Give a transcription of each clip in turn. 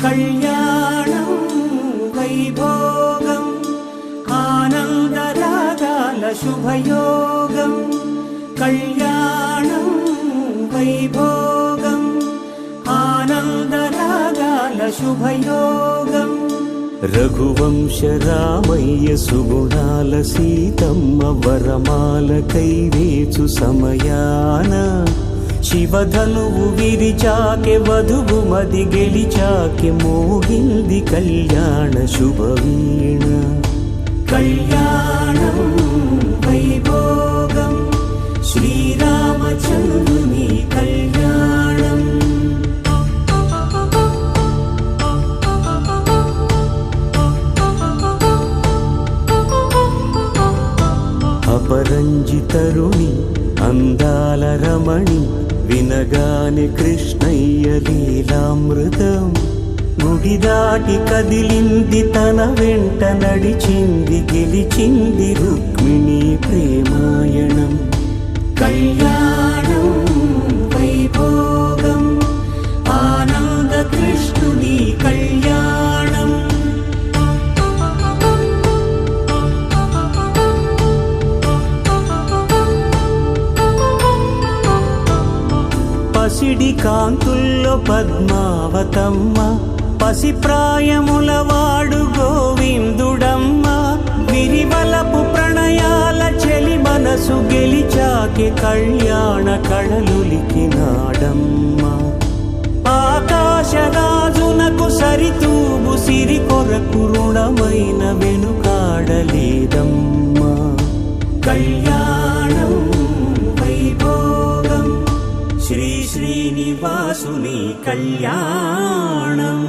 కళ్యాణం వైభోగం ఆనందరాగాల శుభయోగం కళ్యాణం వైభోగం ఆనందరాగాల శుభయోగం రఘువంశ రామయ్య సుగుణాల సీతమ్మ వరమాల కైవేచు సమయాన శివధనువు విరిచాకె వధువు మది గెలిచాకె మోగింది కళ్యాణ శుభవీణ కళ్యాణం వైభోగం శ్రీరామచంద్రుని కళ్యాణం అపరంజితరుణి అందాల రమణి వినగానే కృష్ణయ్య లీలామృతం గుడి దాటి కదిలింది తన వెంట నడిచింది గెలిచింది రుక్మిణి ప్రేమాయణం కళ్యాణం వైభోగం ఆనంద కృష్ణుని కళ్యాణం పసిడి కాంతుల్లో పద్మావతమ్మ పసిప్రాయముల వాడు గోవిందుడమ్మ విరివలపు ప్రణయాల చెలి మనసు గెలిచాకే కళ్యాణ కళలులికినాడమ్మ ఆకాశరాజునకు సరితూబు సిరి కొరకు రుణమైన వెనుకాడలేదమ్మా కళ్యాణం వైభోగం శ్రీ శ్రీనివాసుని కళ్యాణం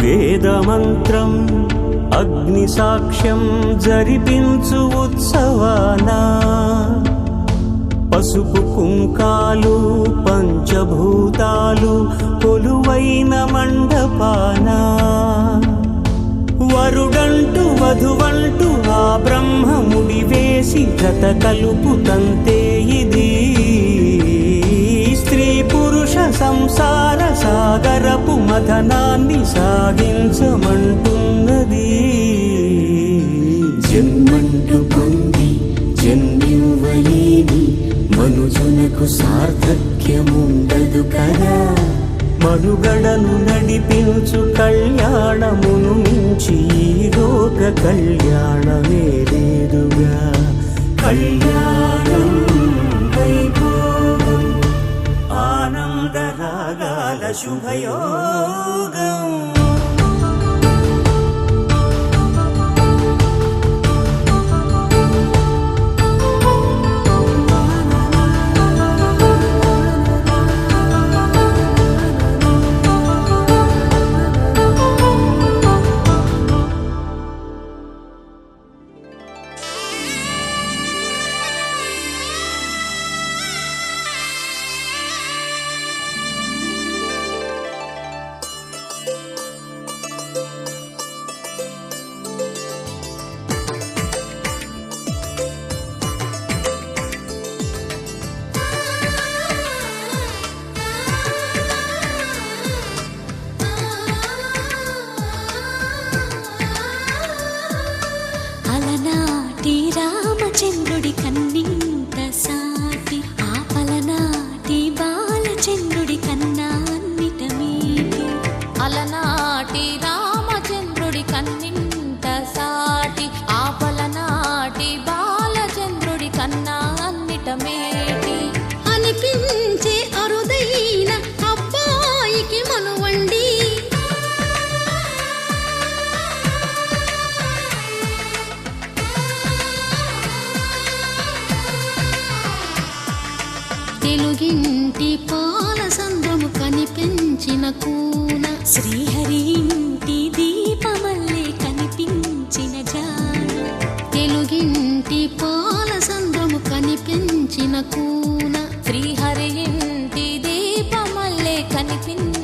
వేదమంత్రం అగ్ని సాక్ష్యం జరిపించు ఉత్సవానా పసుపు కుంకాలు పంచభూతాలు కొలువైన మండపాన వరుడంటూ వధువంటూ ఆ బ్రహ్మముడి వేసి జత కలుపుతంతే ఇది స్త్రీ పురుష సంసార సాగరపు మథనాన్ని సాగించమంటున్నది జన్మంటూ పొంది జన్మివ్వలేని మనుజునకు సార్థక్యముండదు కదా మనుగడను నడిపించు కళ్యాణమును మించి ఈ లోక కళ్యాణమే లేదుగా కళ్యాణం వైభోగం ఆనందరాగాల శుభయోగం రామచంద్రుడి కన్నింత సాటి ఆపలనాటి బాలచంద్రుడి కన్నా అన్నిట మీటి అలనాటి రామచంద్రుడి కన్నింత సాటి ఆపలనాటి బాలచంద్రుడి కన్నా అన్నిట మేటి అనిపించే అరుదైన అబ్బాయికి మనువండి తెలుగింటి పాల సంద్రము కనిపించిన కూన శ్రీహరి ఇంటి దీపమల్లే కనిపించిన జాన తెలుగింటి పాల సంద్రము కనిపించిన కూన శ్రీహరి ఇంటి దీపమల్లే కనిపించిన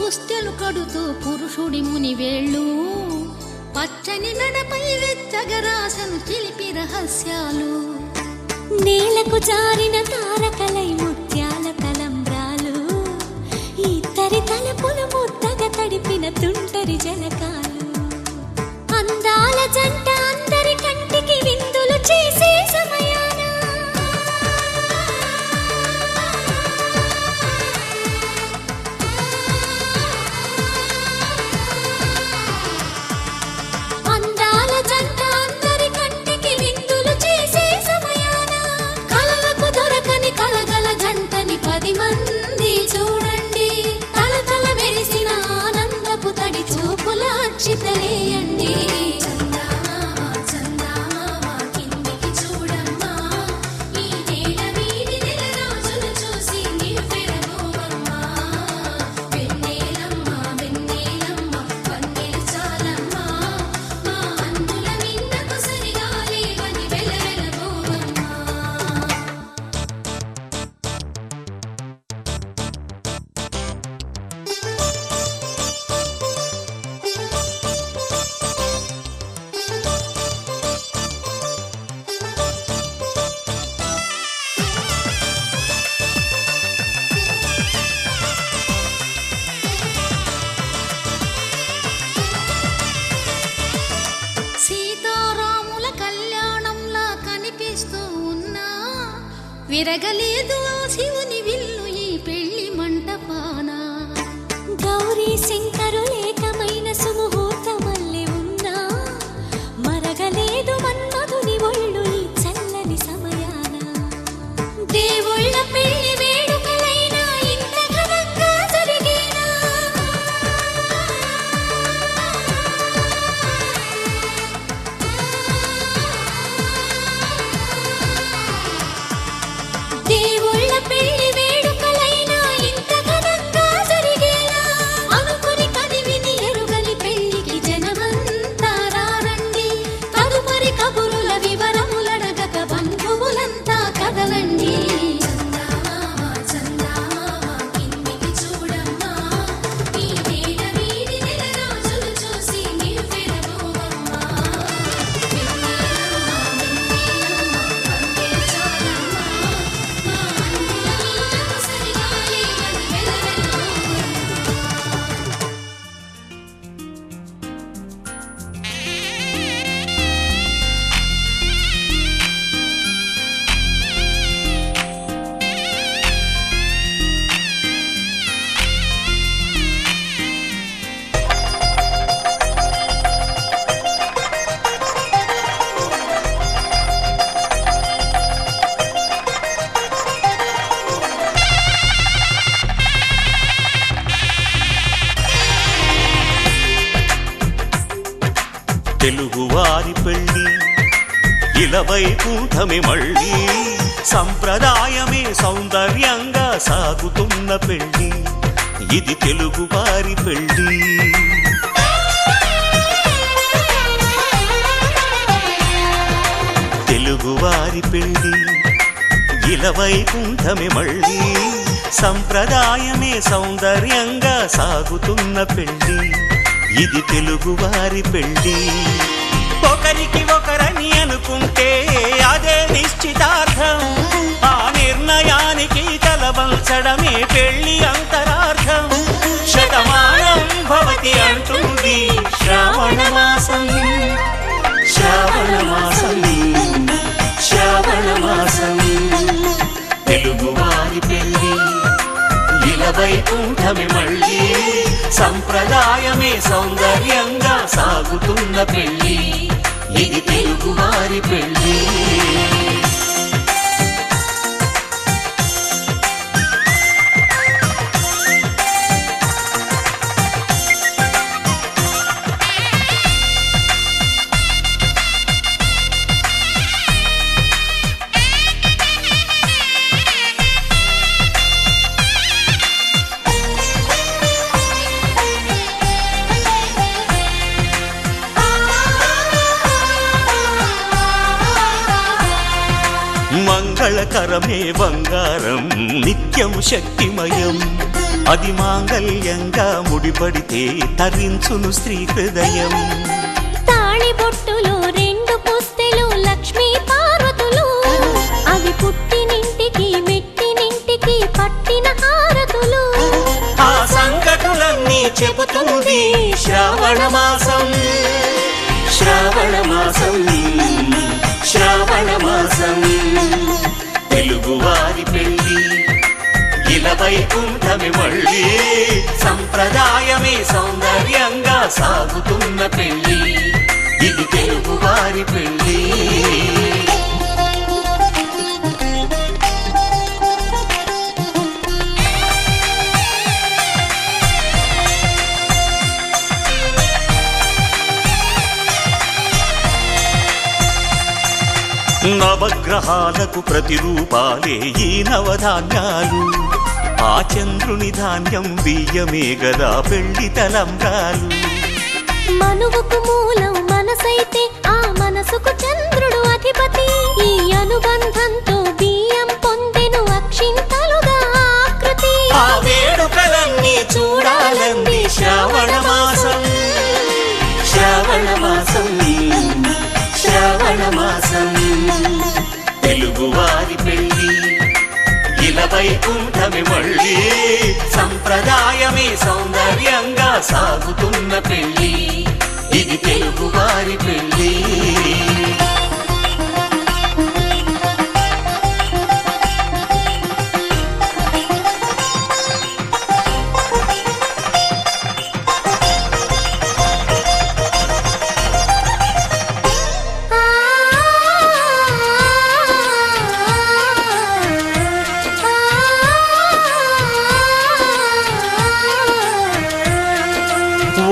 పుస్తెలు కడుతూ పురుషుడి ముని వేళ్ళు పచ్చని మెడపై వెచ్చగరాసను చిలిపి రహస్యాలు నేలకు జారిన తారకలై ముత్యాల తలంబ్రాలు ఇద్దరి తలపులు ముద్దగా తడిపిన తుంటరి జలకాలు అందాల జంట అందరి కంటికి విందులు చేసే సమయాన అందాల జంట అందరి కంటికి విందులు చేసే సమయాన కలలకు దొరకని కలగల జంటని 10 మంది చూడండి తలతల మెరిసిన ఆనందపు తడి చూపుల అక్షితలేయండి సీతారాముల కళ్యాణంలా కనిపిస్తూ ఉన్నా విరగలేదు ఆ శివుని విల్లు ఈ పెళ్లి మంటపాన గౌరీ శంకరులేకమైన సుముహూర్తమల్లె ఉన్నా మరగలేదు మన్మధుని ఒళ్ళు ఈ చల్లని సమయాన దేవుళ్ళ పెళ్లి వేడుకలైనా ఇంత ఘనంగా జరిగేనా దేవుళ్ళ పెళ్లి వేడుకలైనా ఇంత ఘనంగా జరిగేలా అనుకుని కదివిని ఎరుగని పెళ్లికి జనమంతా రారండి తదుపరి కబురుల వివరములడగక బంధువులంతా కదలండి తెలుగువారి పెళ్ళి ఇలవైకుంఠమే మళ్ళీ సంప్రదాయమే సౌందర్యంగా సాగుతున్న పెళ్ళి ఇది తెలుగువారి పెళ్ళి తెలుగువారి పెళ్ళి ఇలవైకుంఠమే మళ్ళీ సంప్రదాయమే సౌందర్యంగా సాగుతున్న పెళ్ళి ఇది తెలుగువారి పెళ్ళి ఒకరికి ఒకరని అనుకుంటే అదే నిశ్చితార్థం ఆ నిర్ణయానికి తలవంచడమే పెళ్ళి అంతరార్థం శతమానం భవతి అంటుంది శ్రావణ మాసం శ్రావణ మాసం శ్రావణ మాసం తెలుగువారి పెళ్ళి ఇలవైకుంఠమే మళ్ళీ సంప్రదాయమే సౌందర్యంగా సాగుతున్న పెళ్ళి ఇది తెలుగువారి పెళ్ళి మంగళకరమే బంగారం నిత్యం శక్తిమయం అది మాంగళ్యంగా ముడిపడితే తరించును స్త్రీ హృదయం. తాళి బొట్టులో 2 పుస్తెలు లక్ష్మీ పార్వతులు, అవి పుట్టినింటికి మెట్టినింటికి పట్టిన హారతులు. ఆ సంగతులన్నీ చెబుతుంది శ్రావణ మాసం. శ్రావణ మాసం, శ్రావణ మాసం, తెలుగువారి పెళ్ళి ఇలా వైకుంఠమే మళ్ళీ. సంప్రదాయమే సౌందర్యంగా సాగుతున్న పెళ్ళి, ఇది తెలుగువారి పెళ్ళి. నవగ్రహాలకు ప్రతిరూపాలే ఈ నవధాన్యాలు. ఆ చంద్రుని ధాన్యం బియ్యమే గదా పెళ్లి తలంబ్రాలు. మనువుకు మూలం మనసైతే ఆ మనసుకు చంద్రుడు అధిపతి. ఈ అనుబంధంతో బియ్యం పొందెను అక్షింతలుగా ఆకృతి. ఆ వేడుకలన్నీ చూడాలంది శ్రావణ మాసం. శ్రావణ మాసం, శ్రావణ మాసం, తెలుగువారి పెళ్ళి ఇలా వైకుంఠమే మళ్ళీ. సంప్రదాయమే సౌందర్యంగా సాగుతున్న పెళ్ళి, ఇది తెలుగువారి పెళ్ళి.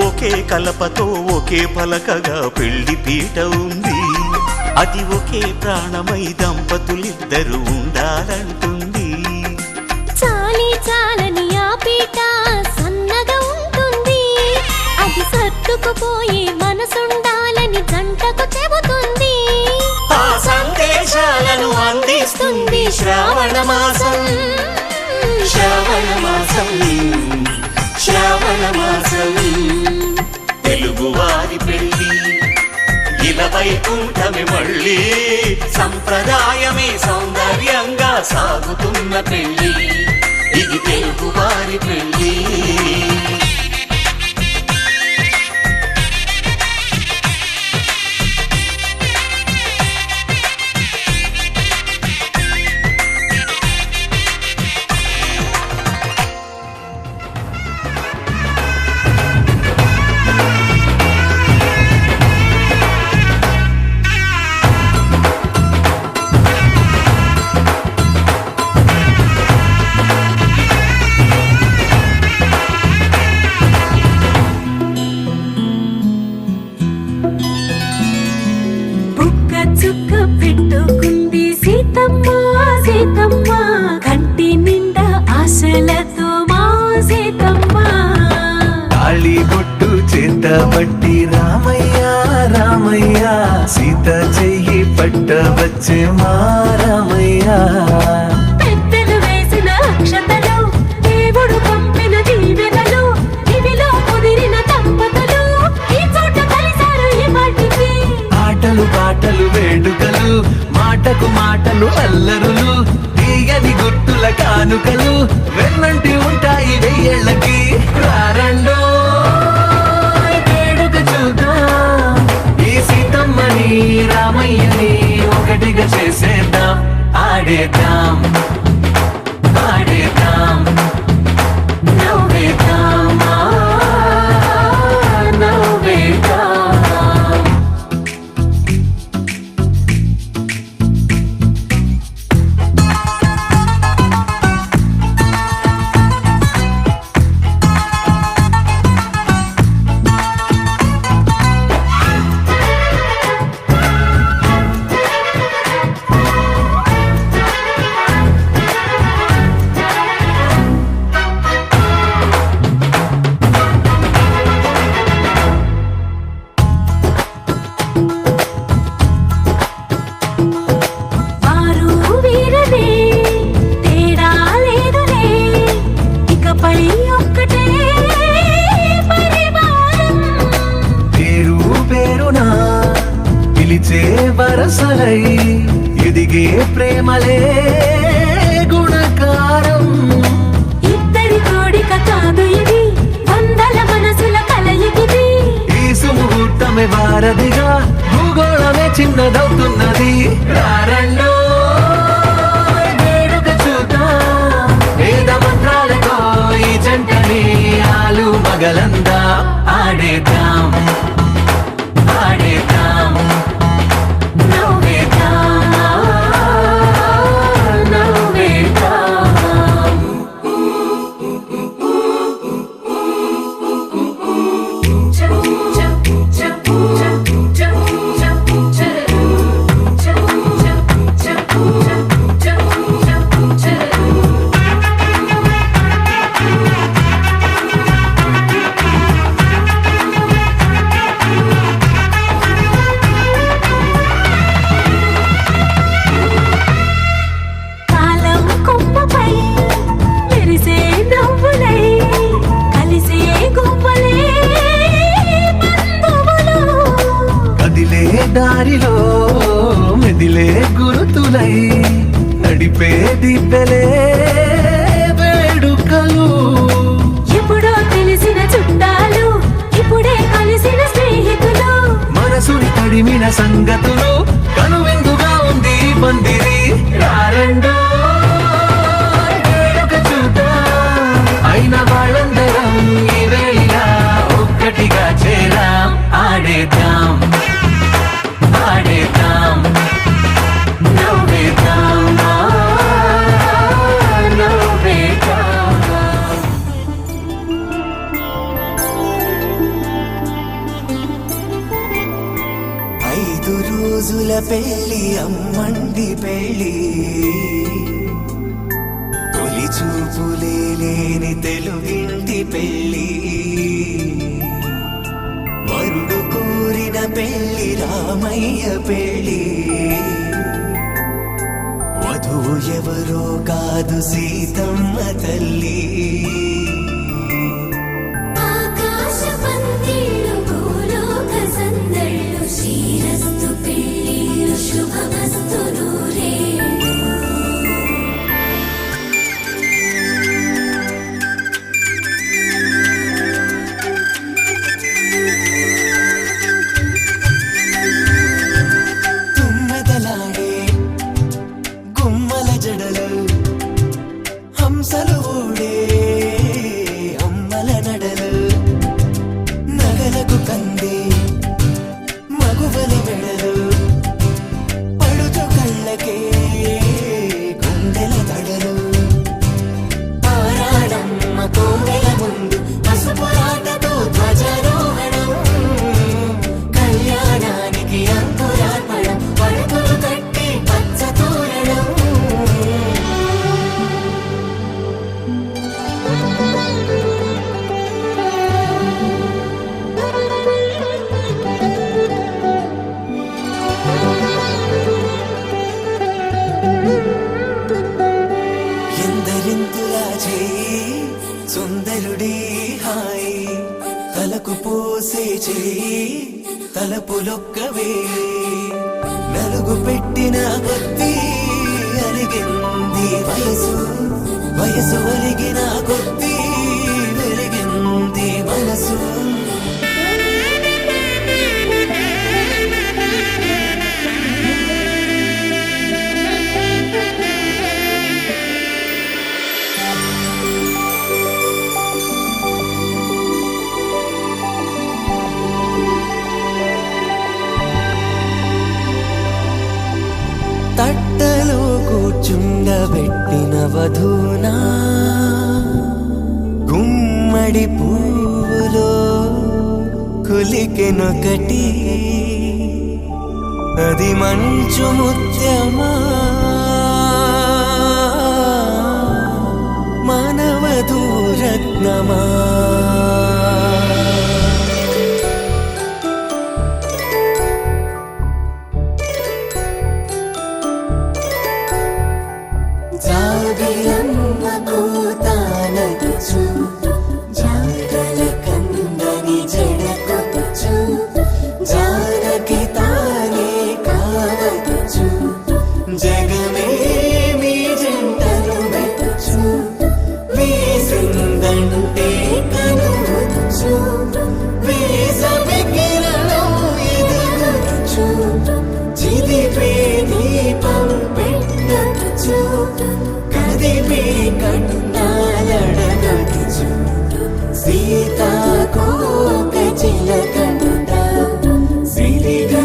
ఒకే కలపతో ఒకే పలకగా పెళ్లి పీట ఉంది. అది ఒకే ప్రాణమై దంపతులిద్దరు ఉండాలంటుంది. చాలి చాలని ఆ పీట సన్నగా ఉంటుంది. అది సర్దుకుపోయే మనసుండాలని జంటకు చెబుతుంది. ఆ సందేశాలను అందిస్తుంది శ్రావణ మాసం. శ్రావణ మాసం, శ్రావణ మాసం, తెలుగువారి పెళ్ళి ఇలా వైకుంఠమే మళ్ళీ. సంప్రదాయమే సౌందర్యంగా సాగుతున్న పెళ్ళి, ఇది తెలుగువారి పెళ్ళి. చుక్క పెట్టుకుంది సీతమ్మ సీతమ్మ, కంటి నిండా ఆశలతో మా సీతమ్మ. తాళి బొట్టు చేత పట్టి రామయ్య రామయ్య, సీత చెయ్యి పట్ట వచ్చే మా రామయ్య. పెద్దలు వేసిన అక్షతలు, దేవుడు పంపిన దీవెనలు, ఇవిలో కుదిరిన దంపతులు ఈ చోట కలిసారు ఈ మాటికి. ఆటలు పాటలు వేడుకలు, మాటకు మాటలు అల్లరులు, తీయని గుర్తుల కానుకలు వెన్నంటి ఉంటాయి వెయ్యేళ్ళకి. రారండో వేడుక చూద్దాం, ఈ సీతమ్మని రామయ్యని ఒకటిగా చేసేద్దాం. ఆడేద్దాం ఆడేద్దాం, నవ్వేద్దాం నవ్వేద్దాం. పిలిచే వరసలై ఎదిగే ప్రేమలే గుణకారం. ఇద్దరి కోడిక కాదు ఇది, వందల మనసుల కలయికిది. ఈ సుముహూర్తమే వారధిగా, భూగోళమే చిన్నదవుతున్నది. రారండో వేడుక చూద్దాం, వేద మంత్రాలతో ఈ జంటని ఆలు మగలందా ఆడేద్దాం ఆడేద్దాం నవ్వేద్దాం, నవ్వేద్దాం. కాలం కొమ్మపై మెరిసే నవ్వులై కలిసే గువ్వలే బంధువులు. కదిలే దారిలో మెదిలే గురుతులై నడిపే దివ్యలే వేడుకలు. ఎప్పుడో తెలిసిన చుట్టాలు, ఇప్పుడే కలిసిన స్నేహితులు. మనసుని తడిమిన సంగతులు, కనువిందుగా ఉంది ఈ పందిరి. రారండో వేడుక చూద్దాం, అయిన వాళ్ళందరం ఈ వేళ ఒక్కటిగా చేరాం. ఆడేద్దాం ఆడేద్దాం నవ్వేద్దాం, నవ్వేద్దాం. 5 రోజుల పెళ్లి అమ్మండి పెళ్లి, తొలి చూపులే లేని తెలుగింటి పెళ్లి. వరుడు కోరిన పెళ్లి రామయ్య పెళ్లి, వధువు ఎవరో కాదు సీతమ్మ తల్లి. ఆకాశ పందిళ్ళు, భూలోక సందళ్ళు, శ్రీరస్తు పెళ్ళిళ్ళు, శుభమస్తు నూరేళ్ళు. తుమ్మెదలాడే గుమ్మల జడలు, హంసలు ఊడే అమ్మల నడలు, నగలకు కంది మగువల మెడలు, పడుచు కళ్ళకే గుండెల తడలు. ఆరాడమ్మ కోవెల ముందు పసుపు రాటతో ధ్వజారోహణం, కళ్యాణానికి అంకురార్పణం, పడుకులు కట్టి పచ్చ తోరణం. ఎందరింతులా చేయి సుందరుడి హాయి, తలకు పోసే చేయి తలపులొక్కవే. నలుగు పెట్టిన కొద్దీ అలిగింది వయసు, వయసు ఒలిగిన కొద్దీ వెలిగింది మనసు. తట్టలో కూర్చుండబెట్టిన వధూనా, గుమ్మడి పువ్వులో కులికెనొకటి, అది మంచు ముత్యమా మానవధూ రత్నమా. జాబిలమ్మ కూతానగుచు, జాగల కందని జడకొచ్చు, జానకి తానే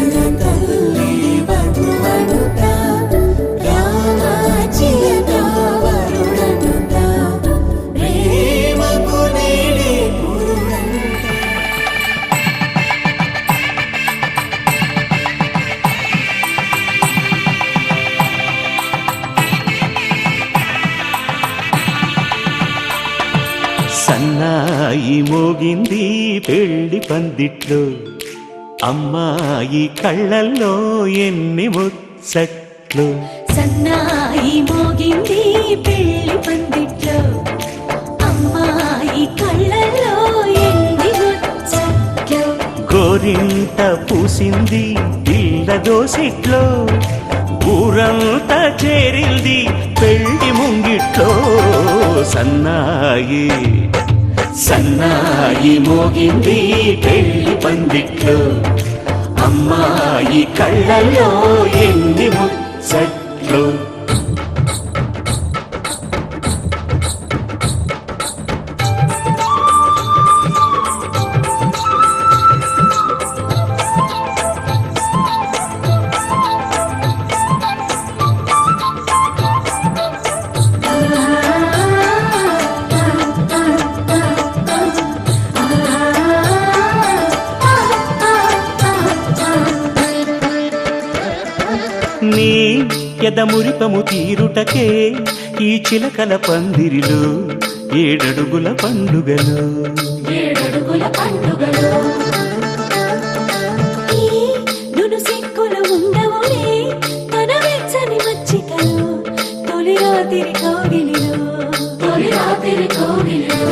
మన తల్లి వధువనుట రామాచియత వరుడనుట ప్రేమకు నేడే పురుడంట. సన్నాయి మోగింది పెళ్లి పందిట్లో, అమ్మాయి కళ్ళల్లో ఎన్ని ముచ్చట్లు. సన్నాయి మోగింది పెళ్లి పందిట్లో, అమ్మాయి కళ్ళల్లో ఎన్ని ముచ్చట్లు. గోరింట పూసింది పిల్ల దోసిట్లో, ఊరంతా చేరింది పెళ్లి ముంగిట్లో. సన్నాయి సన్నాయి మోగింది పెళ్లి పందిట్లో, అమ్మాయి కళ్ళల్లో ఎన్ని ముచ్చట్లు. నీ ఎదమురిపము తీరుటకే ఈ చిలకల పందిరిలో ఏడడుగుల పండుగలు. ఏడడుగుల పండుగలు ఈ నును సిక్కులు ఉండవులే తన వెచ్చని మచ్చికలు. తొలి రాత్రి కోగిలిలో, తొలి రాత్రి కోగిలిలో.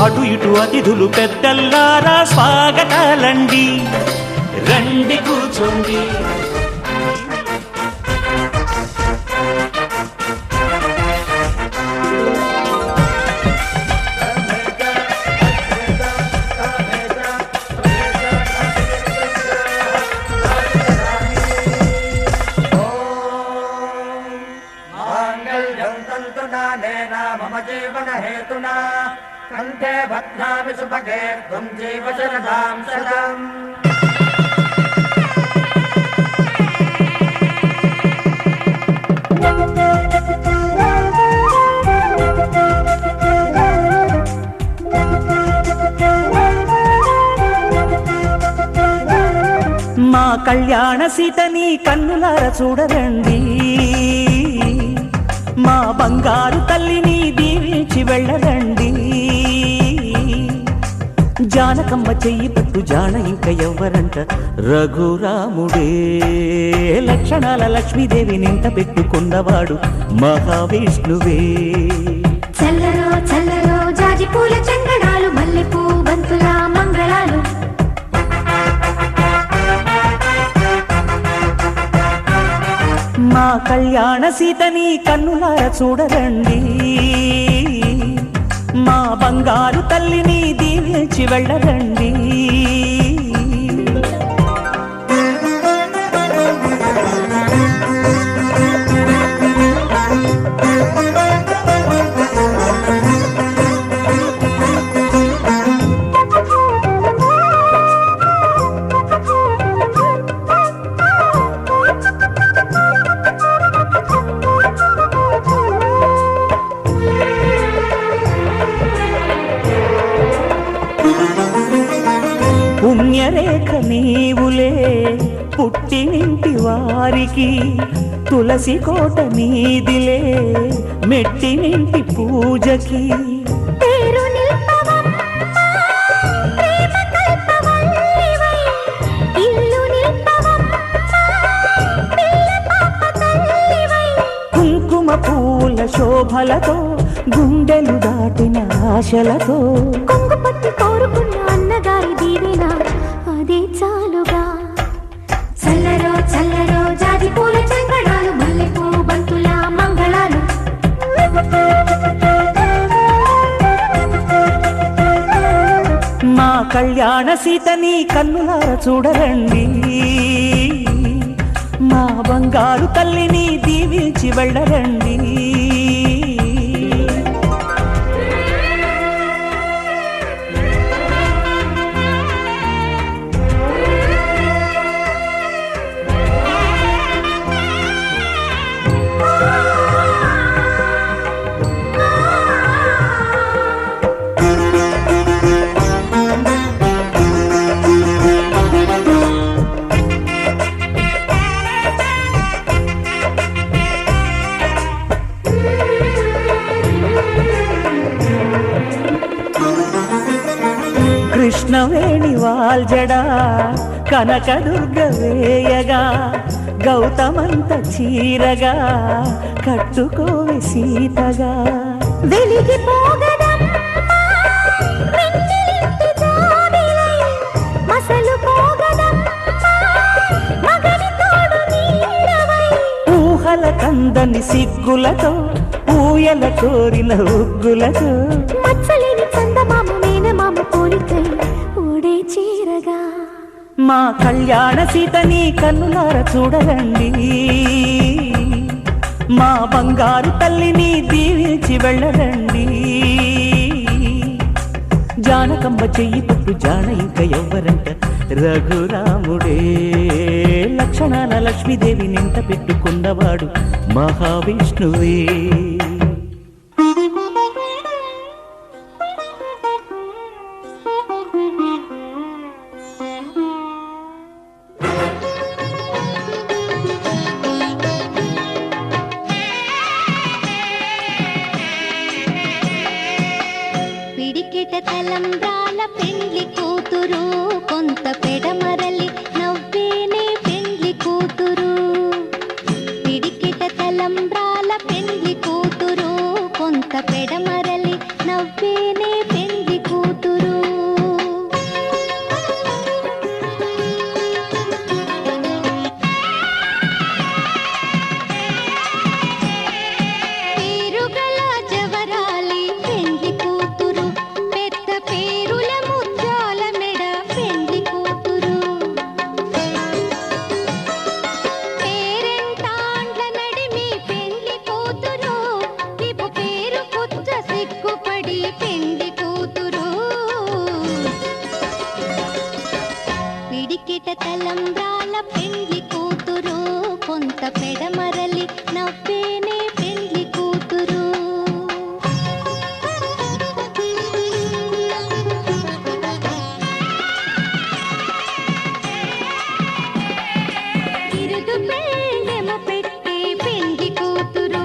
అటు ఇటు అతిథులు పెద్దల్లారా స్వాగతాలండి, రండి కూర్చోండి. మమ జీవన హేతునా కంఠే బధ్నామి సుభగే త్వం జీవ శరదాం శతం. మా కళ్యాణ సీతని కన్నులార చూడరండి, మా బంగారు తల్లిని దీవించి వెళ్ళరండి. జానకమ్మ చెయ్యి పట్టు జాన ఇంక ఎవ్వరంట, రఘురాముడే. లక్షణాల లక్ష్మీదేవి నింట పెట్టుకున్నవాడు మహావిష్ణువే. చల్లరో చల్లరో జాజి పూల చందనాలు, మల్లెపూ బంతుల మంగళాలు. మా కళ్యాణ సీతని కన్నులార చూడరండి, మా బంగారు తల్లిని దీవించి వెళ్ళరండి. పుణ్యరేఖ నీవులే పుట్టినింటి వారికి, తులసి కోట నీదిలే మెట్టినింటి పూజకి. పేరు నిల్పవమ్మ ప్రేమ కల్పవల్లివై, ఇల్లు నిల్పవమ్మ పిల్ల పాప తల్లివై. కుంకుమ పూల శోభలతో గుండెలు దాటిన ఆశలతో, కొంగు పట్టి కోరుకున్న అన్నగారి దీవెన అదే చాలుగా. చల్లరో చల్లరో జాజి పూల చందనాలు, మల్లెపూ బంతుల మంగళాలు. మా కళ్యాణ సీతని కన్నులార చూడరండి, మా బంగారు తల్లిని దీవించి వెళ్ళరండి. కాల్జడా కనకదుర్గ వేయగా గౌతమంత చీరగా కట్టుకోవి సీతగా వెలిగిపోగదమ్మా వెన్నెలింటి జాబిలై మసలు పోగదమ్మా మగని తోడు నీడవై ఊహల కందని సిగ్గులతో ఊయల కోరిన ఉగ్గులతో మచ్చలేని చందమామ మేనమామ పోలికై ఓడే చీరగా మా కళ్యాణ సీతని కన్నులార చూడరండి మా బంగారు తల్లిని దీవించి వెళ్ళరండి జానకమ్మ చెయ్యి పట్టు జాన ఇంక ఎవ్వరంట రఘురాముడే లక్షణాల లక్ష్మీదేవి నింట పెట్టుకున్నవాడు మహావిష్ణువే పిడికిట తలంబ్రాల పెండ్లి కూతురు కొంత పెడమరలి నవ్వేనే పెండ్లి కూతురు పిడికిట తలంబ్రాల పెండ్లి కూతురు కొంత పెడమరలి నవ్వేనే పెండ్లి కూతురు పేరుగల జవరాలి పెండ్లి కూతురు పెద్ద పేరుల ముత్యాల మెడ పెండ్లి కూతురు పేరెంటాండ్ల నడిమి పెండ్లి కూతురు ఇపు పేరు కుచ్చ సిగ్గుపడి పెండ్లి కూతురు పిడికిట తలంబ్రాల పెండ్లి కూతురు కొంత పెడమరలి నవ్వేనే పెండ్లి కూతురు బిరుదు పెళ్ళెమ పెట్టే పెండ్లి కూతురు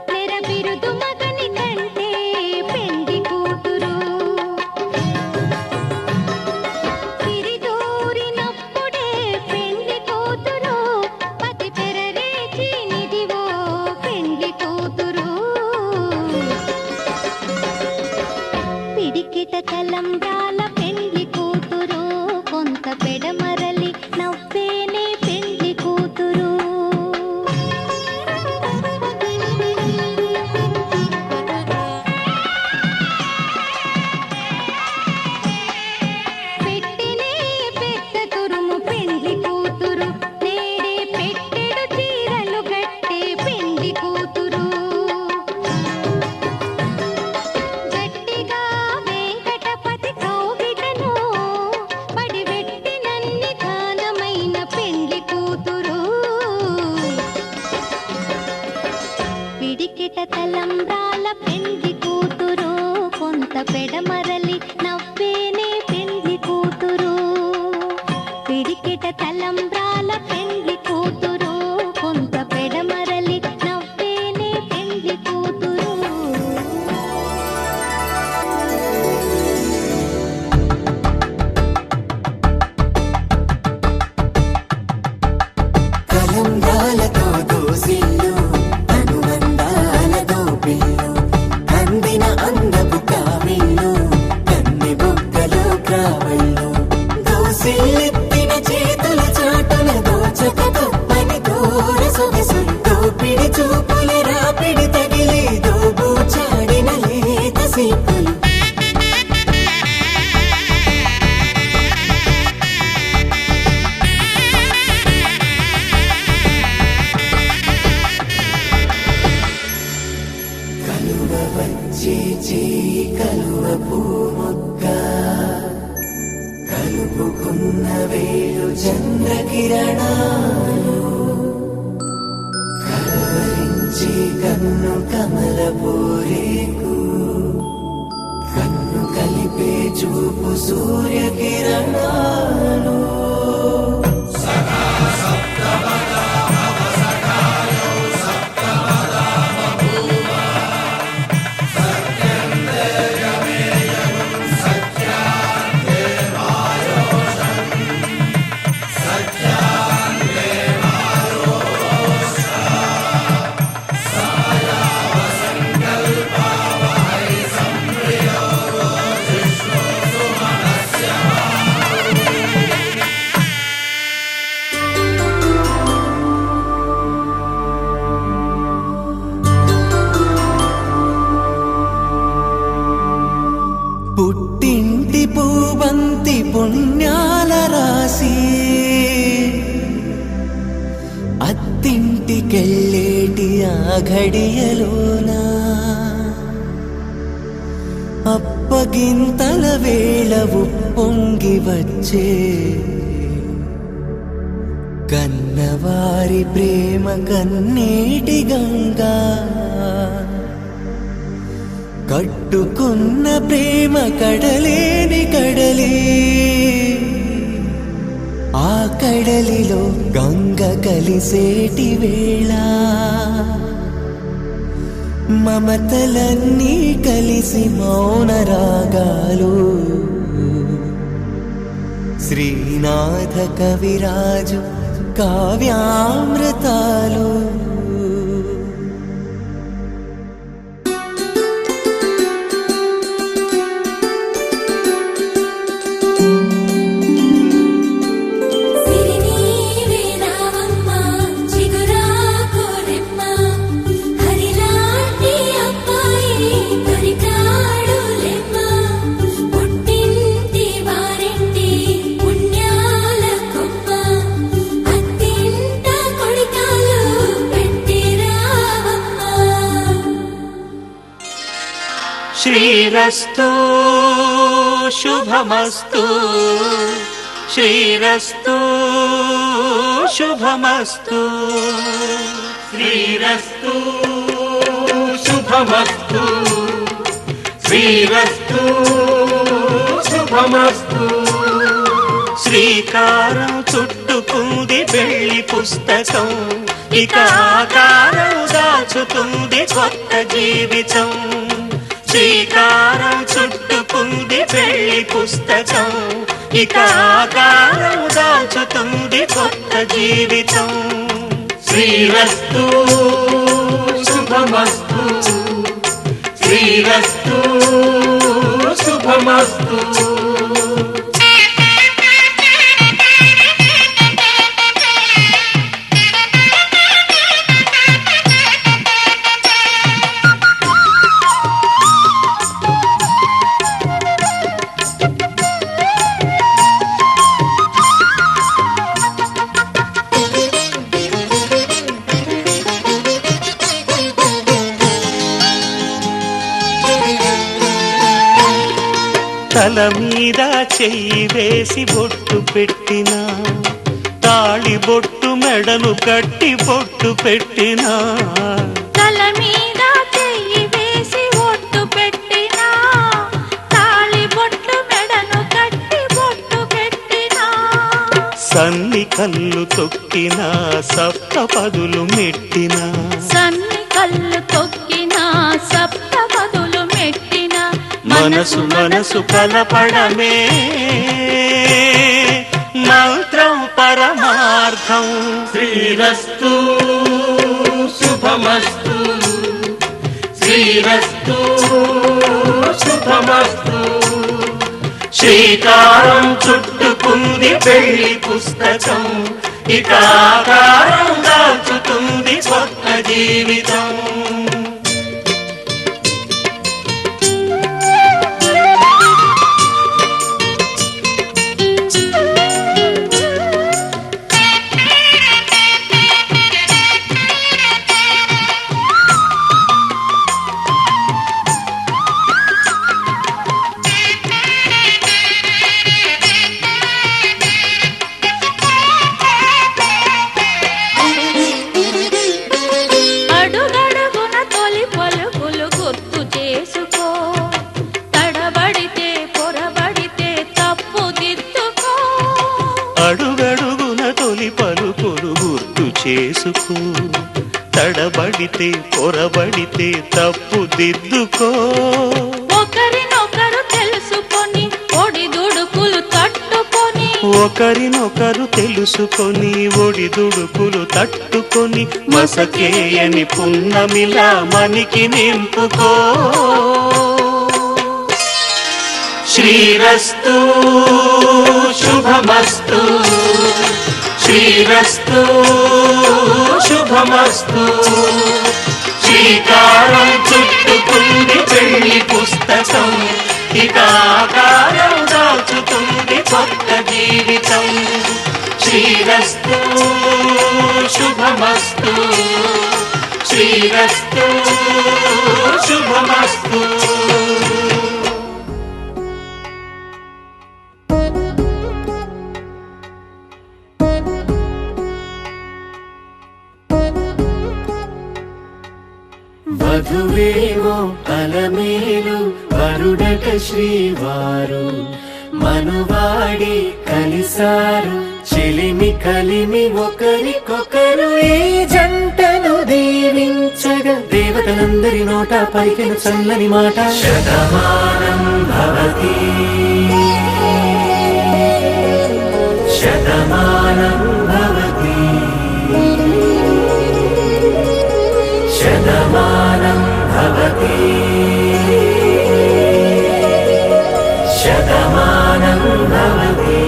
నెర బిరుదు మగని కంటే పెండ్లి కూతురు తిరిదూరినప్పుడే పెండ్లి కూతురు పతి పెరరేచి నిదివో పెండ్లి కూతురు పిడికిట తలంబ్రాల పెండ్లి కూతురు కొంత పెడమరలి నవ్వేనే పెండ్లి కూతురు పెట్టినే పెద్ద తురుము పెండ్లి కూతురు నేడే పెట్టెడు చీరలు గట్టే పెండ్లి కూతురు గట్టిగా వెంకటపతి కౌగిటను పడివెట్టినన్ని దానమైన పెండ్లి కూతురు పిడికిట తలంబ్రాల పెండ్లి కూతురు కొంత పెడమరలి నవ్వేనే పెండ్లి కూతురు పిడికిట తలంబ్రాల పెండ్లి కూతురు కొంత పెడమరలి నవ్వేనే పెండ్లి కూతురు కలంబ్రాలతో దోసిల్లు అనుబంధాలతో పిల్లు అందిన అందపు కావిళ్ళు కన్ని బుగ్గలు క్రావళ్ళు దోసిల్లెత్తిన చేతుల చాటున దోచక తప్పని దూర సొగసులు దోపిడి చూపుల రాపిడి తగిలి దోబూచాడిన లేత సీపులు కలువ వచ్చే చేయి కలువ పూమొక్క కలుపుకున్న వేలు చంద్రకిరణాలు కలవరించే కన్ను కమల పూరేకు కన్ను కలిపే చూపు సూర్యకిరణాలు ఘడియలోనా అప్పగింతల వేళ ఉప్పొంగి వచ్చే కన్నవారి ప్రేమ కన్నీటి గంగా కట్టుకున్న ప్రేమ కడలేని కడలి ఆ కడలిలో గంగ కలిసేటి వేళ మమతలన్నీ కలిసి మౌన రాగాలు శ్రీనాథ కవిరాజు కావ్యామృతాలు శ్రీరస్తు శుభమస్తు శ్రీరస్తు శుభమస్తు శ్రీరస్తు శుభమస్తు శ్రీరస్తు శుభమస్తు శ్రీకారం చుట్టుకుంది పెళ్లి పుస్తకం ఇక ఆకారం దాచుతుంది కొత్త జీవితం శ్రీకారం చుట్టుకుంది పెళ్లి పుస్తకం ఇక ఆకారం దాచుతుంది కొత్త జీవితం శ్రీరస్తు శుభమస్తు శ్రీరస్తు శుభమస్తు తల మీద చెయ్యి వేసి బొట్టు పెట్టినా తాళి బొట్టు మెడలు కట్టి బొట్టు పెట్టినా తల మీద చెయ్యి వేసి బొట్టు పెట్టినా తాళి బొట్టు మెడను కట్టి బొట్టు పెట్టినా సన్ని కళ్ళు తొక్కినా సప్త పదులు మెట్టినా సన్ని కళ్ళు తొక్కినా సప్త పదులు మెట్టినా మనసు మనసు కలపడమే మంత్రం పరమార్థం శ్రీరస్తు శుభమస్తు శ్రీరస్తు శుభమస్తు శ్రీకారం చుట్టుకుంది పెళ్లి పుస్తకం ఇక ఆకారం దాచుతుంది కొత్త జీవితం అడుగడుగున తొలి పలుకులు గుర్తు చేసుకో తడబడితే పొరబడితే తప్పు దిద్దుకో ఒకరినొకరు తెలుసుకొని ఒడిదుడుకులు తట్టుకొని ఒకరినొకరు తెలుసుకొని ఒడిదుడుకులు తట్టుకొని మసకేయని పున్నమిలా మనికి నింపుకో శ్రీరస్తు శుభమస్తు శ్రీరస్తు శుభమస్తు శ్రీకారం చుట్టుకుంది పెళ్లి పుస్తకం ఇక ఆకారం దాచుతుంది కొత్త జీవితం శ్రీరస్తు శుభమస్తు శ్రీరస్తు శుభమస్తు. వధువేమో అలమేలు వరుడట శ్రీవారు మనువాడి కలిసారు చెలిమి కలిమి ఒకరికొకరు ఈ జంటను దీవించగా దేవతలందరి నోట పలికిన చల్లని మాట శతమానం భవతి శతమానం భవతి శతమానం భవతి శతమానం భవతి.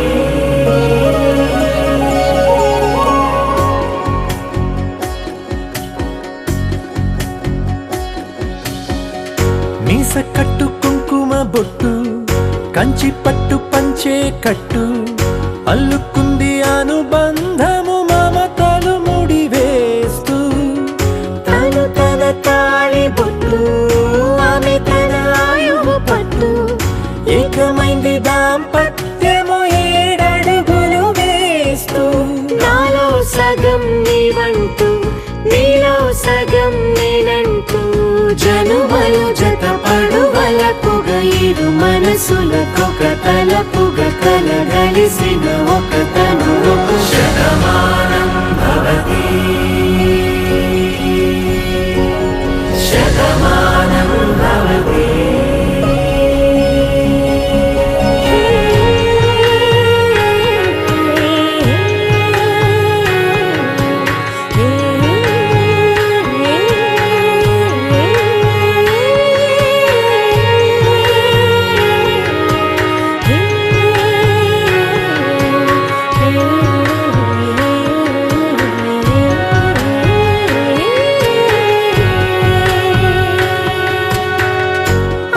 మీస కట్టు కుంకుమ బొట్టు కంచి పట్టు పంచే కట్టు అల్లుకుంది అనుబంధము మమతలు ముడివేస్తూ తను తన తాళి బొట్టు ఆమె తన ఆయువు పట్టు ఏకమైంది దాంపత్యము 7 అడుగులు వేస్తూ నాలో సగం నీవంటూ నీలో సగం నేనంటూ జనుమలు జత పడువలపుగ ఇరు మనసులకొక తలపుగ కలగలిసిన ఒక తను శతమానం భవతి శతమానం భవతి.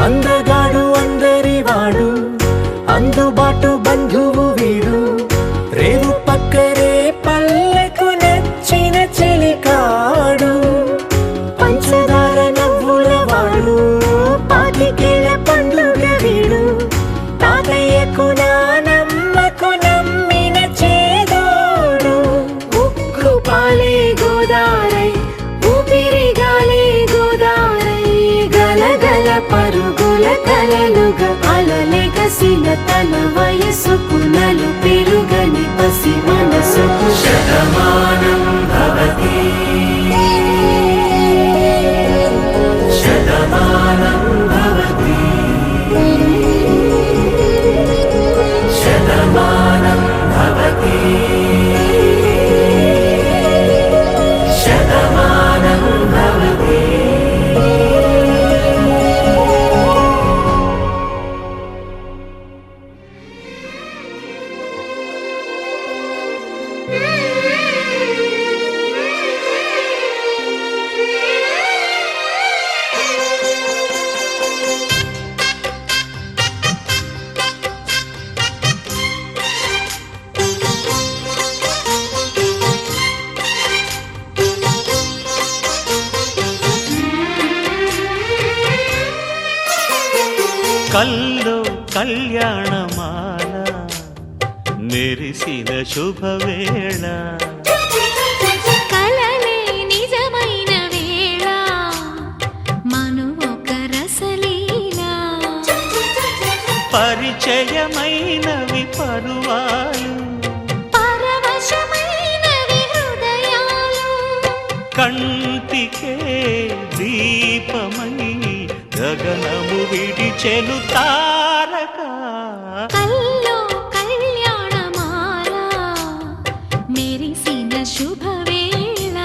అందగాడు అందరివాడు అందుబాటు బంధువు వీడు రేవు పక్కరే పల్లెకు నచ్చిన చెలికాడు పంచదార నవ్వుల వాడు పాతికేల పండుగ వీడు తాతయ్యకు నానమ్మకు నమ్మిన చేదోడు ఉక్కు పాలే గోదారై ఊపిరి గాలే గోదారై గలగల పరుగుల కలలుగా అలలెగసిన తన వయసుకు నలు పెరుగని పసి మనసుకు శతమానం భవతి శతమానం భవతి శతమానం భవతి శతమానం భవతి. కల్లో కళ్యాణమాల మెరిసిన శుభవేళ కలలే నిజమైన వేళ మను ఒక రసలీలా పరిచయమైనవి పరువాలు పరవశమైనవి హృదయాలు కంటికే దీపమై గగనము విడిచెను తారక కల్లో కళ్యాణమాల మెరిసిన శుభవేళ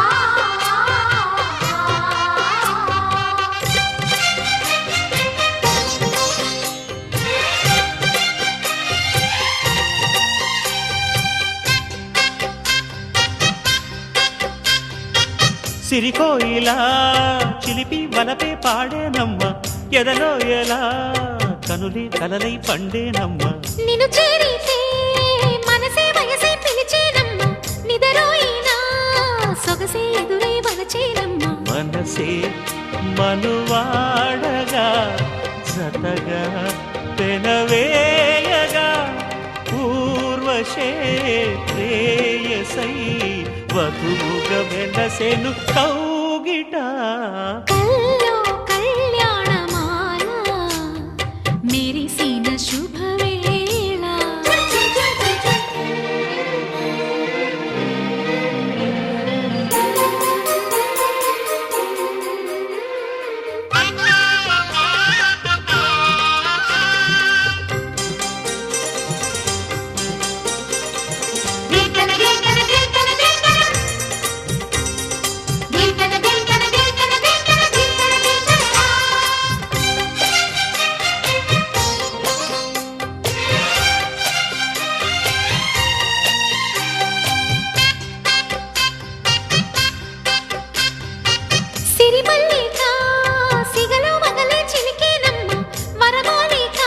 ఆ సిరికోయిలా చిలిపి వలపే పాడేనమ్మ ఎదలో ఎలా కనులే కలలై పండేనమ్మ నిన్ను చేరితే మనసే వయసే పిలిచేనమ్మ నిదరోయినా సొగసే ఎదురై వలచేనమ్మ మనసే మనువాడగా జతగా పెనవేయగా పూర్వశే ప్రేయసై వధువుగా వెలసెను కౌగిట కల్లో కళ్యాణమాల మెరిసిన శుభవేళ సిరిమల్లిక సిగలో మగలే చిలికేనమ్మ వరమాలిక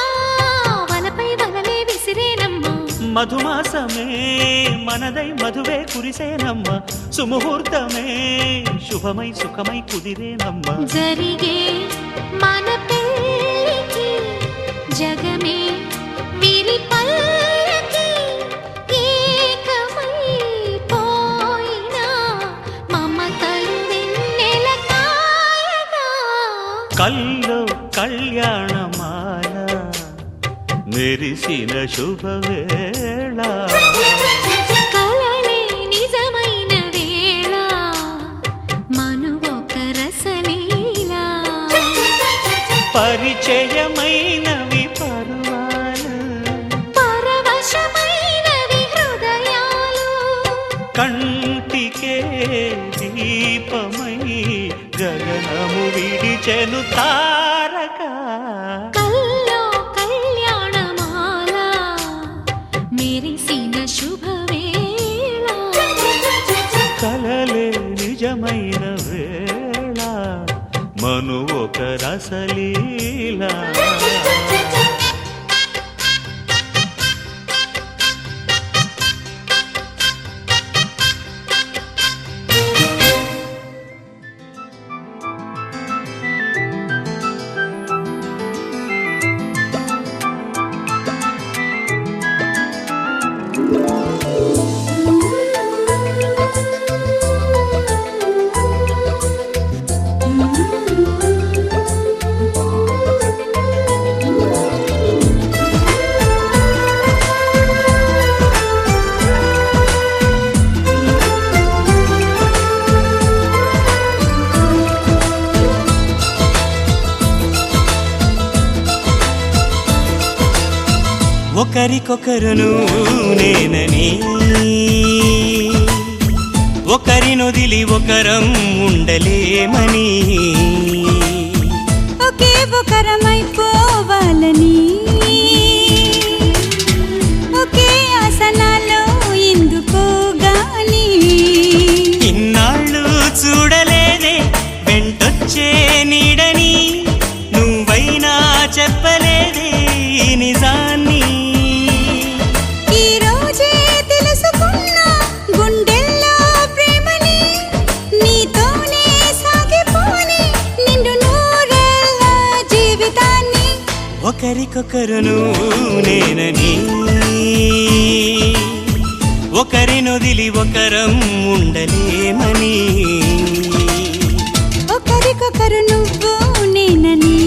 వలపై వలలే విసిరేనమ్మ మధుమాసమే మనదై మధువే కురిసేనమ్మ సుముహూర్తమే శుభమై సుఖమై కుదిరేనమ్మ జరిగే మన పెళ్ళికి జగమే వీరి పల్లకి ఏకమై పోయినా మమతలు వెన్నెల కాయగా కల్లో కళ్యాణమాల మెరిసిన శుభవేళ కలలే నిజమైన వేళ మనువొక రసలీలా పరిచయమైనవి పర్వాలు పరవశమైనవి హృదయాలు కంటికే దీపమై గగనము విడిచెను తారక కల్లో కళ్యాణమాల మెరిసిన శుభవేళ కలలే నిజమైన వేళ మను ఒక రసలీలా ఒకరికొకరును నేనని ఒకరినొదిలి ఒకరం ఉండలేమని ఒకే ఒకరమైపోవాలని ఒకే ఆసనాలో ఎందుకో గాని ఇన్నాళ్ళు చూడలేదే వెంటొచ్చే నీడని నువ్వైనా చెప్పలేదే ఈ నిజాన్ని ఈ రోజే తెలుసుకున్నా గుండెల్లో ప్రేమని నీతోనే సాగిపోని నిండు నూరేళ్ళ జీవితాన్ని ఒకరికొకరును నేనని ఒకరినొదిలి ఒకరం ఉండలేమని ఒకరికొకరు నువ్వు నేనని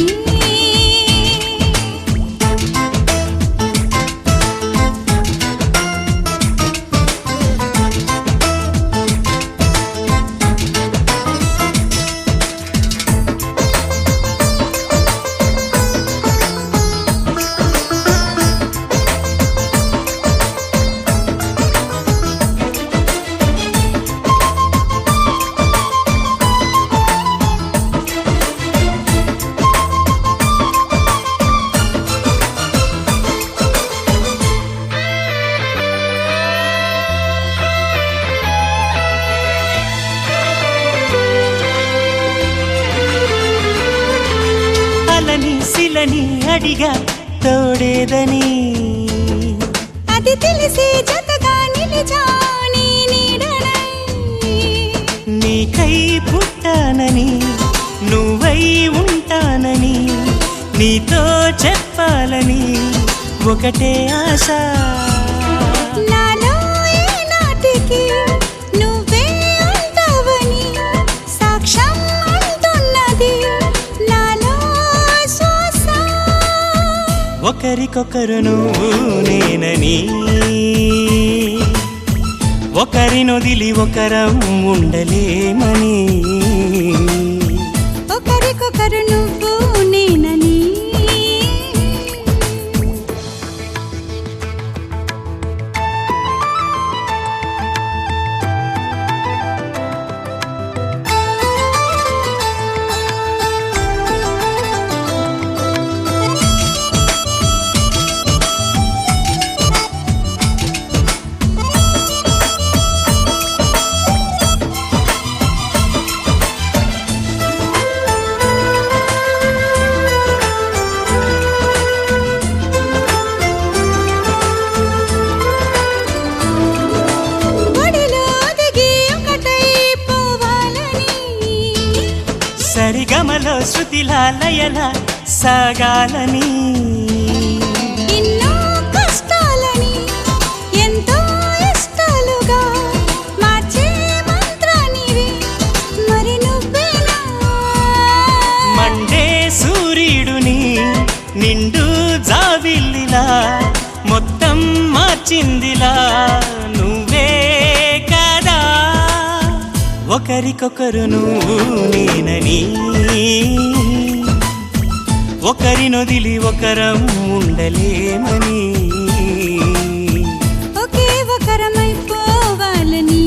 పిల్లని అడిగా తోడేదని. అది తెలిసే జతగా నిలిచా నీ నీడనై. నీకై పుట్టానని నువ్వై ఉంటానని నీతో చెప్పాలని ఒకటే ఆశ. నాలో ఏనాటికి నువ్వే ఉంటావని సాక్ష్యం అంటున్నది నాలో శ్వాస. ఒకరికొకరును నేనని ఒకరినొదిలి ఒకరం ఉండలేమని. ఒకరికొకరు నువ్వు నేనని. సరిగమలో శృతిలా లయల సాగాలని. ఎన్నో కష్టాలని ఎంతో ఇష్టాలుగా మార్చే మంత్రానివి మరి నువ్వేనా. మండే సూర్యుడుని నిండు జాబిల్లిలా మొత్తం మార్చిందిలా నువ్వే కదా. ఒకరికొకరును నేనని ఒకరినొదిలి ఒకరం ఉండలేమని. ఒకే ఒకరమైపోవాలని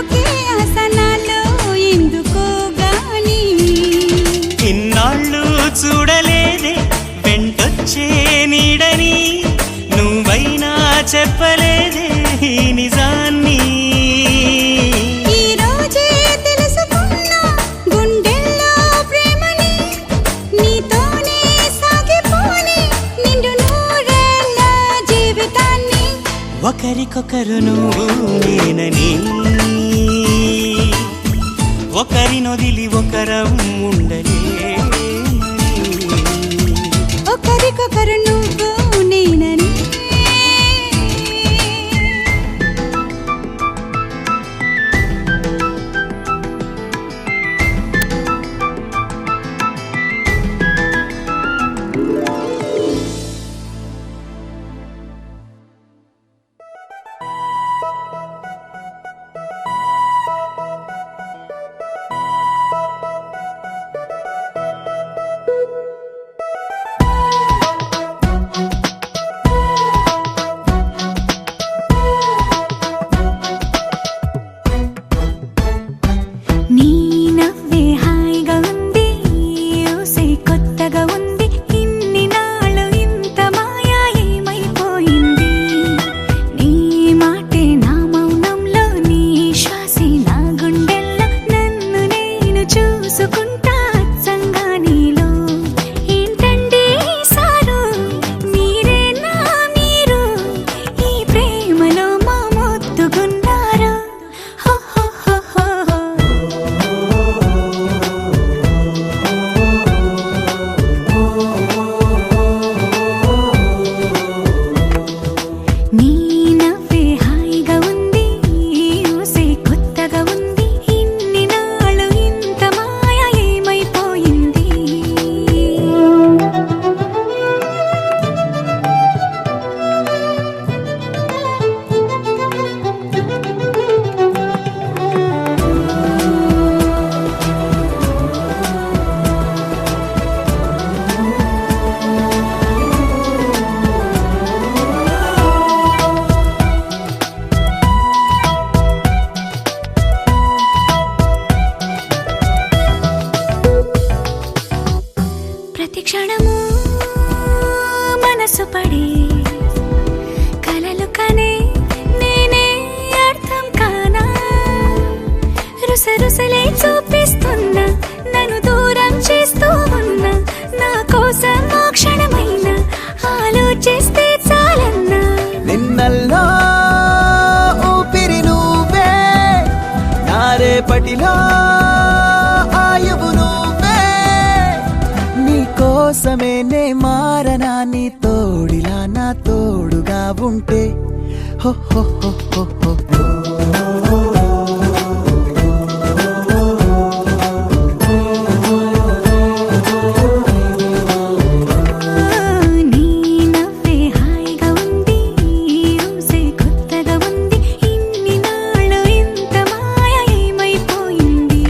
ఒకే ఆసనాలో ఎందుకో గాని. ఇన్నాళ్ళు చూడలేదే వెంటొచ్చే నీడని నువ్వైనా చెప్పలేదే ఈ నిజాన్ని. ఈ రోజే తెలుసుకున్నా గుండెల్లో ప్రేమని నీతోనే సాగిపోని నిండు నూరేళ్ళ జీవితాన్ని. ఒకరికొకరును నేనని ఒకరినొదిలి ఒకరం ఉండలేమని. ఒకరికొకరు నువ్వు నేనని. నీ నవ్వే హాయిగా ఉంది ఊసే కొత్తగా ఉంది. ఇన్ని నాళ్ళు ఇంత మాయా ఏమైపోయింది. నీ మాటే నా మౌనంలో నీ శ్వాసే నా గుండెల్లో నన్ను నేను చూసుకుంటా అచ్చంగా నీలో. ఏంటండి సారు మీరే నా మీరు ఈ ప్రేమలో మా మొత్తుకున్నారు. హో హో హో హో హో. నీ నవ్వే హాయిగా ఉంది ఊసే కొత్తగా ఉంది. ఇన్ని నాళ్ళు ఇంత మాయ ఏమైపోయింది. ప్రతి క్షణము మనసు పడే కలలు కనే నేనే అర్థం కానా. రుసరుసలే చూపిస్తున్నా నన్ను దూరం చేస్తూ కోసమే నే మారనా నీ తోడిలా నా తోడుగా ఉంటే హో హో హో హో హో. నీ నవ్వే హాయిగా ఉంది ఊసే కొత్తగా ఉంది ఇన్ని నాళ్ళు ఇంత మాయ ఏమైపోయింది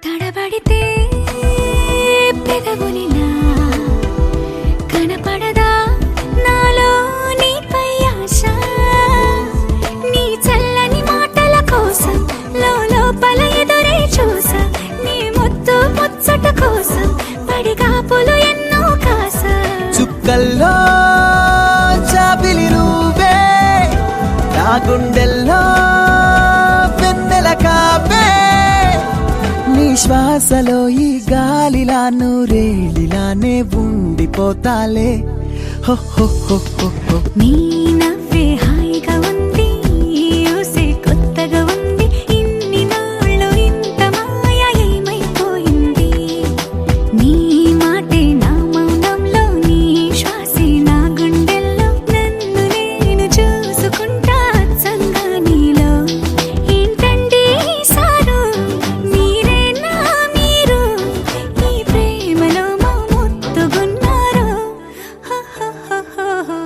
తడబడితే పెదవులిలా కనపడదా నాలో నీపై ఆశ నీ చల్లని మాటల కోసం లోపల ఎదురే చూసా నీ ముద్దు ముచ్చట కోసం పడిగాపులు ఎన్నో కాసా చుక్కల్లో చాపిలి నువ్వే నా గుండెల్లో వెన్నెల కాపే నీ శ్వాసలో ఈ గాలిలా నూరేలిలానే ఉండిపోతాలే హో హో హో హో హో. నీ నవ్వే హాయిగా ఉంది ఊసే కొత్తగా ఉంది ఇన్ని నాళ్ళు ఇంత మాయ ఏమైపోయింది నీ మాటే నా మౌనంలో నీ శ్వాసే నా గుండెల్లో నన్ను నేను చూసుకుంటా అచ్చంగా నీలో ఏంటండి సారు మీరే నా మీరు ఈ ప్రేమలో మా ముత్తుగున్నారు హ హ హ హ హ.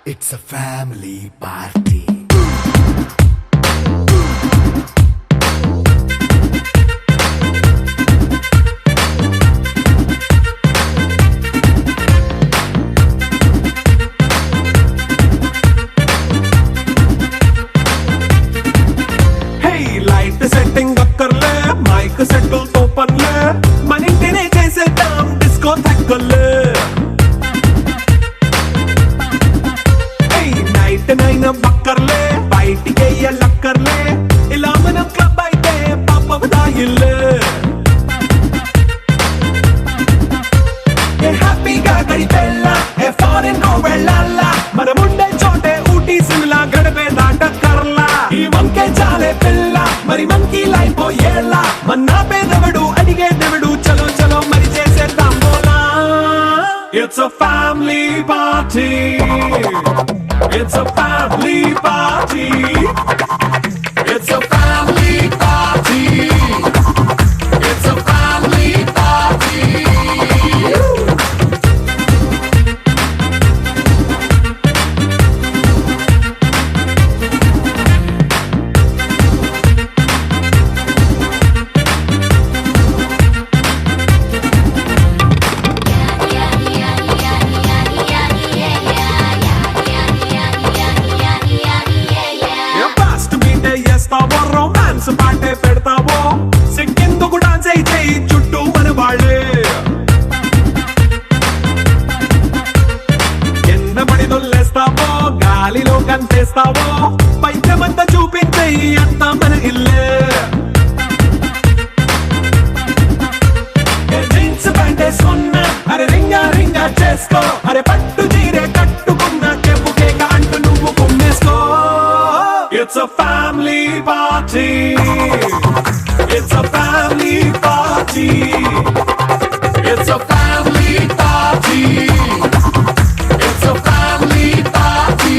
It's a family party. Hey, light setting అక్కర్లే మైక్ సెట్టుల్ తో పర్లే మన ఇంటినే చేసేద్దాం డిస్కో థక్కర్లే నైట్ నైన్ బక్కర్లే బయటికి లక్కర్లే ఇలా మనం క్లబ్ అయితే పాపదాయిల్లే హ్యాపీగా గడిపెల్లా ఫారెన్ వెళ్ళాలా మనం ఉండే చోటే ఊటీ సిమ్లా గడిపే దాటక్కర్లా ఈ వంకే చాలే పిల్ల మరి మంకీ లైఫ్ ఏళ్ళ మన్నా పేదవడు అడిగేదెవడు చలో చలో మరి చేసేద్దాం బోలా it's a family party. It's a family party. It's a family party. It's a family party. Fast మీటే చేస్తావో రొమాన్స్ పాటే పెడతావో సిక్కిందుకు డాన్స్ అయితే చుట్టూ మన వాళ్ళే కింద పడి దొల్లేస్తావో గాలిలో కంటేస్తావో పైకమంతా చూపించే అంతా మన ఇల్లే జీన్స్ ప్యాంట్ వేసుకున్నా అరే రింగా రింగా చేసుకో అరే పట్టు చీరే కట్టుకున్న కెప్పు కేక అంటూ నువ్వు కుమ్మేసుకో It's a family party. It's a family party. It's a family party. It's a family party.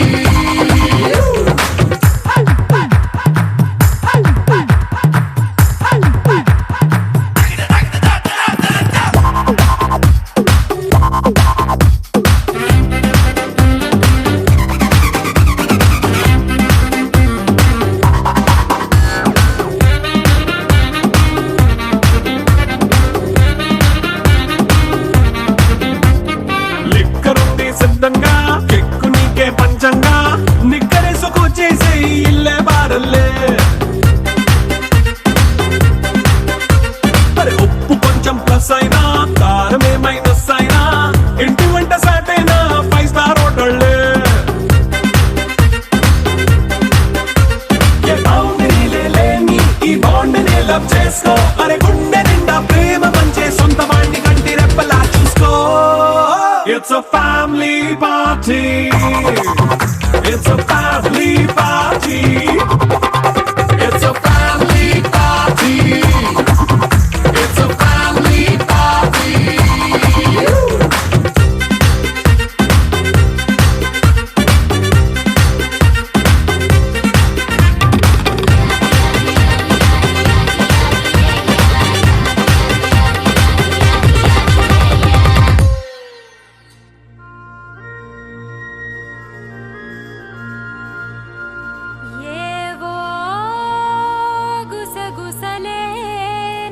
party. It's a family party. It's a family party. It's a family party. ఏవో గుసగుసలే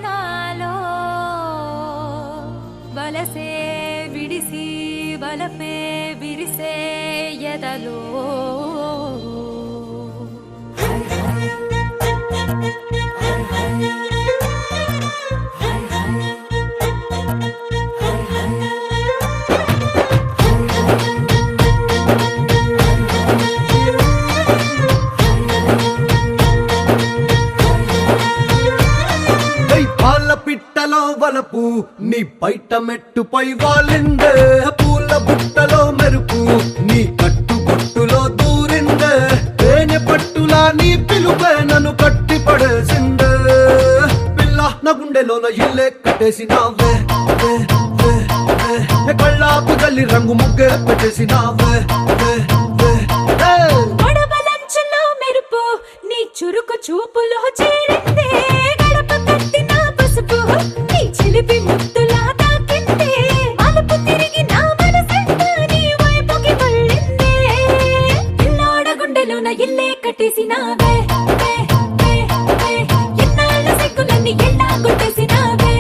నాలో వలసే విడిసి బలపే విరిసే ఎదలో పాల పిట్టలో వలపు నీ పైట మెట్టుపై వాలిందే పూల బుట్టలో మెరుపు నీ కట్టు బొట్టులో దూరిందే తేనె పట్టులా నీ పిలుపే నన్ను కట్టి పడేసిందే పిల్ల నా గుండెలోన ఇల్లే కట్టేసినావే కళ్ళాపు గల్లి రంగు ముగ్గే పెట్టేసినావే గొడవలంచులో మెరుపు నీ చురుకు చూపులో చేరిందే గడప కట్టిన పసుపు నీ చిలిపి ముద్దులా తాకిందే మలుపు తిరిగి నా మనసంతా నీ వైపుకి మళ్ళిందే పిల్లోడ గుండెలోన ఇల్లే కట్టేసినావే ఎన్నాళ్ళ సిగ్గులన్నీ ఎలా కొట్టేసినావే